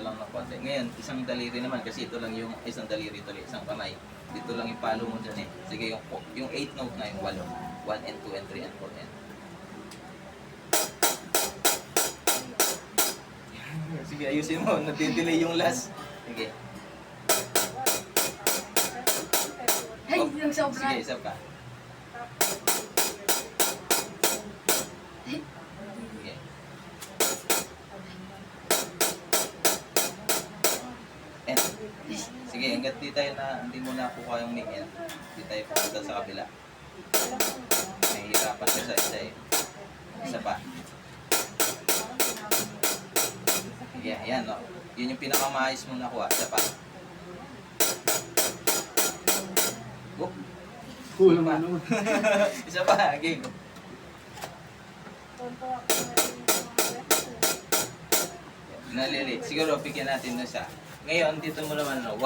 lang ng konti. Ngayon, isang daliri naman, kasi ito lang yung isang daliri tuloy, isang kamay. Dito lang yung palo mo dyan eh. Sige, yung 8 note na yung 8. 1 and 2 and 3 and 4 yan. Sige, ayusin mo. Nagdidelay yung last. Sige. Ay, yung sobra. Sige, isa pa. Sige. And, sige, hanggat di tayo hindi mo nakuha yung main end, di tayo pupunta sa kabila. Nahihirapan ka sa isa eh. Isa pa. Sige, ayan no. Yun yung pinakamaayos mo nakuha. Isa pa. Go. Cool naman. Isa pa, game. Nalilate. Siguro, bigyan natin na siya. Ngayon, dito mo naman, no,